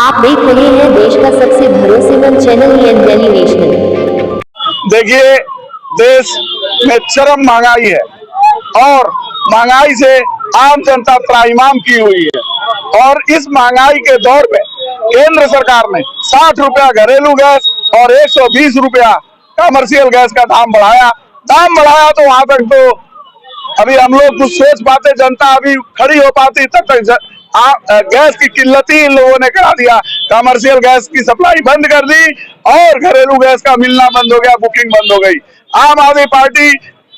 आप देख रहे हैं देश का सबसे भरोसेमंद चैनल दिल्ली नेशनल। देखिए, देश में चरम महंगाई है और महंगाई से आम जनता त्राहिमाम की हुई है। और इस महंगाई के दौर में केंद्र सरकार ने 60 रुपया घरेलू गैस और 120 रुपया कमर्शियल गैस का दाम बढ़ाया तो वहां तक तो अभी हम लोग कुछ सोच पाते, जनता अभी खड़ी हो पाती, तब तक गैस की किल्लत ही इन लोगों ने करा दिया। कमर्शियल गैस की सप्लाई बंद कर दी और घरेलू गैस का मिलना बंद हो गया, बुकिंग बंद हो गई। आम आदमी पार्टी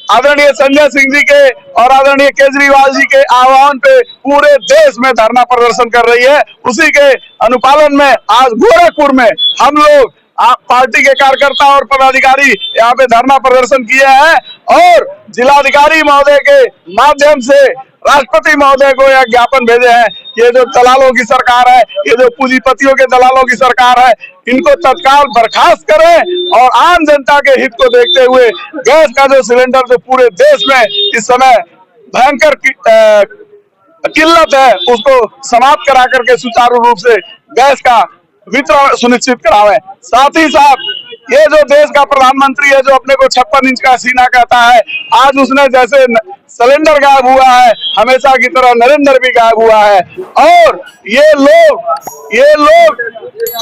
आदरणीय संजय सिंह जी के और आदरणीय केजरीवाल जी के आह्वान पे पूरे देश में धरना प्रदर्शन कर रही है। उसी के अनुपालन में आज गोरखपुर में हम लोग पार्टी के कार्यकर्ता और पदाधिकारी यहाँ पे धरना प्रदर्शन किए हैं और जिलाधिकारी महोदय के माध्यम से राष्ट्रपति महोदय को यह ज्ञापन भेजे हैं। ये जो दलालों की सरकार है, ये जो पूंजीपतियों के दलालों की सरकार है, इनको तत्काल बर्खास्त करें और आम जनता के हित को देखते हुए गैस का जो सिलेंडर जो पूरे देश में इस समय भयंकर किल्लत है, उसको समाप्त करा करके सुचारू रूप से गैस का वितरण सुनिश्चित करावे। साथ ही साथ ये जो देश का प्रधानमंत्री है, जो अपने को 56 इंच का सीना कहता है, आज उसने जैसे सिलेंडर गायब हुआ है, हमेशा की तरह नरेंद्र भी गायब हुआ है। और ये लोग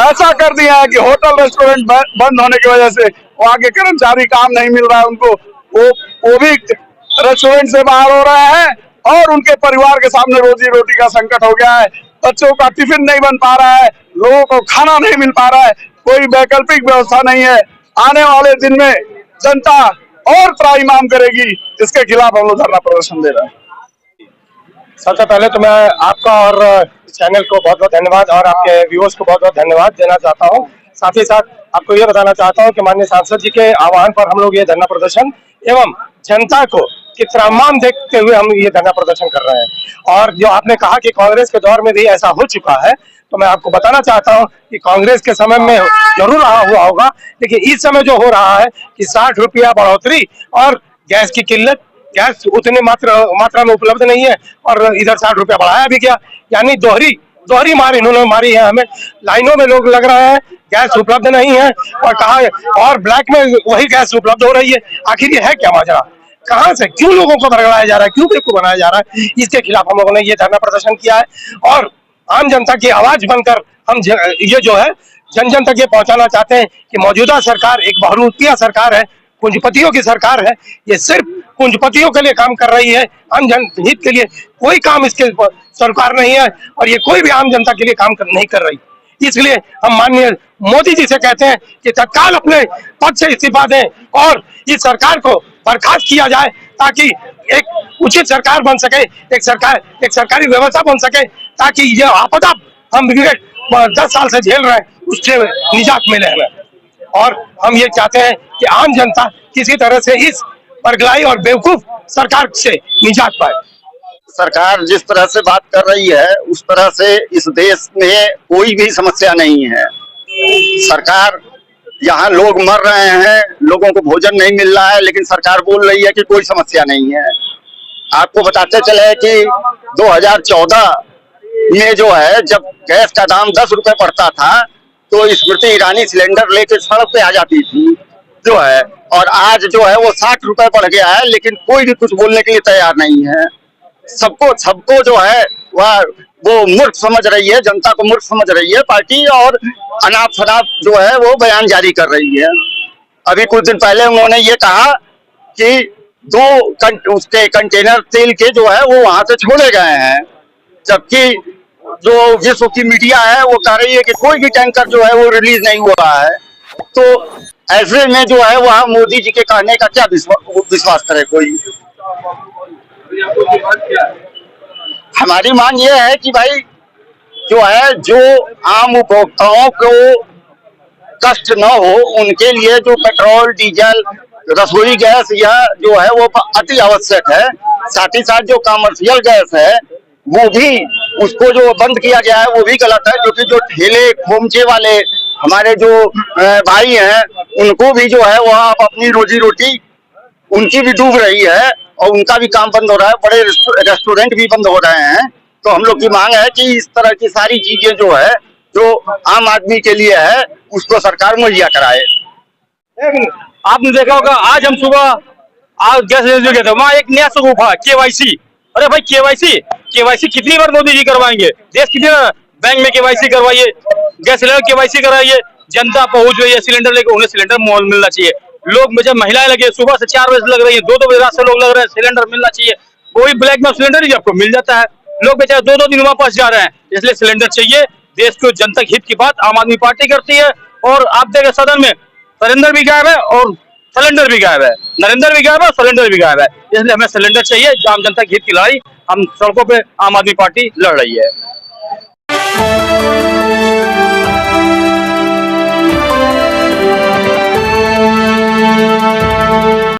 ऐसा कर दिया है कि होटल रेस्टोरेंट बंद होने की वजह से वहाँ के कर्मचारी काम नहीं मिल रहा है उनको, वो भी रेस्टोरेंट से बाहर हो रहे हैं और उनके परिवार के सामने रोजी रोटी का संकट हो गया है। बच्चों का टिफिन नहीं बन पा रहा है, लोगों को खाना नहीं मिल पा रहा है, कोई वैकल्पिक व्यवस्था नहीं है। आने वाले दिन में जनता और त्राहिमाम करेगी, इसके खिलाफ हम लोग धरना प्रदर्शन दे रहे हैं। सबसे पहले तो मैं आपका और चैनल को बहुत बहुत धन्यवाद और आपके व्यूअर्स को बहुत बहुत धन्यवाद देना चाहता हूं। साथ ही साथ आपको ये बताना चाहता हूं कि माननीय सांसद जी के आह्वान पर हम लोग ये धरना प्रदर्शन एवं जनता को कि त्राहिमाम देखते हुए हम ये धरना प्रदर्शन कर रहे हैं। और जो आपने कहा कि कांग्रेस के दौर में भी ऐसा हो चुका है, तो मैं आपको बताना चाहता हूं कि कांग्रेस के समय में जरूर हुआ होगा, लेकिन इस समय जो हो रहा है कि 60 रुपया बढ़ोतरी और गैस की किल्लत, गैस उतने मात्रा में उपलब्ध नहीं है और इधर 60 रुपया बढ़ाया भी गया, यानी दोहरी मार इन्होंने मारी है हमें। लाइनों में लोग लग रहे हैं, गैस उपलब्ध नहीं है और कहा और ब्लैक में वही गैस उपलब्ध हो रही है। आखिर ये है क्या माजरा? कहां से क्यों लोगों को भड़काया जा रहा है, क्यों बेवकूफ बनाया जा रहा है? इसके खिलाफ हम लोगों ने ये धरना प्रदर्शन किया है और आम जनता की आवाज बनकर हम ये जो है जन तक ये पहुंचाना चाहते हैं कि मौजूदा सरकार एक बहुरूपिया सरकार है, पूंजीपतियों की सरकार है। ये सिर्फ पूंजीपतियों के लिए काम कर रही है, आम जन हित के लिए कोई काम इसके सरकार नहीं है और ये कोई भी आम जनता के लिए काम नहीं कर रही। इसलिए हम माननीय मोदी जी से कहते हैं कि तत्काल अपने पद से इस्तीफा दें और इस सरकार को बर्खास्त किया जाए, ताकि एक उचित सरकार बन सके, एक सरकारी व्यवस्था बन सके, ताकि ये आपदा हम 10 साल से झेल रहे हैं उससे निजात मिले हमें। और हम ये चाहते हैं कि आम जनता किसी तरह से इस परगलाई और बेवकूफ सरकार से निजात पाए। सरकार जिस तरह से बात कर रही है, उस तरह से इस देश में कोई भी समस्या नहीं है। सरकार, यहाँ लोग मर रहे हैं, लोगों को भोजन नहीं मिल रहा है, लेकिन सरकार बोल रही है कि कोई समस्या नहीं है। आपको बताते चले कि 2014 में जो है, जब गैस का दाम 10 रुपए पड़ता था, तो स्मृति ईरानी सिलेंडर लेके सड़क पे आ जाती थी जो है, और आज जो है वो 60 रुपए बढ़ गया है, लेकिन कोई भी कुछ बोलने के लिए तैयार नहीं है। सबको जो है वो मूर्ख समझ रही है, जनता को मूर्ख समझ रही है पार्टी, और अनाप शनाप जो है वो बयान जारी कर रही है। अभी कुछ दिन पहले उन्होंने ये कहा कि 2 उसके कंटेनर तेल के जो है वो वहां से छोड़े गए हैं, जबकि जो विश्व की मीडिया है वो कह रही है कि कोई भी टैंकर जो है वो रिलीज नहीं हुआ है। तो ऐसे में जो है वह मोदी जी के कहने का क्या विश्वास करे कोई? हमारी मांग ये है कि भाई जो है, जो आम उपभोक्ताओं को कष्ट न हो, उनके लिए जो पेट्रोल, डीजल, रसोई गैस यह जो है वो अति आवश्यक है। साथ ही साथ जो कमर्शियल गैस है वो भी, उसको जो बंद किया गया है वो भी गलत है, क्योंकि जो ठेले खोमचे वाले हमारे जो भाई हैं, उनको भी जो है वह अपनी रोजी रोटी उनकी भी डूब रही है और उनका भी काम बंद हो रहा है। बड़े रेस्टोरेंट भी बंद हो रहे हैं। तो हम लोग की मांग है कि इस तरह की सारी चीजें जो है, जो आम आदमी के लिए है, उसको सरकार मुहैया कराए। आपने देखा होगा, आज हम सुबह आज गैस एजेंसी गए थे, वहाँ एक नया स्वरूप है केवाईसी। अरे भाई केवाईसी कितनी बार मोदी जी करवाएंगे? देश कितनी बैंक में केवाईसी करवाइए, गैस सिलेंडर केवाईसी कराइए, जनता पहुंच रही है सिलेंडर लेके, उन्हें सिलेंडर मिलना चाहिए। लोग में जब महिलाएं लगे सुबह से 4 बजे से लग रही है, 2-2 बजे रात से लोग लग रहे हैं, सिलेंडर मिलना चाहिए। कोई ब्लैक में सिलेंडर ही आपको मिल जाता है, लोग बेचारे 2-2 दिन वापस जा रहे हैं, इसलिए सिलेंडर चाहिए। देश को जनता हित की बात आम आदमी पार्टी करती है। और आप देखें सदन में सिलेंडर भी गायब है और सिलेंडर भी गायब है, नरेंद्र भी गायब है, सिलेंडर भी गायब है। इसलिए हमें सिलेंडर चाहिए। आम जनता के हित की लड़ाई हम सड़कों पे आम आदमी पार्टी लड़ रही है।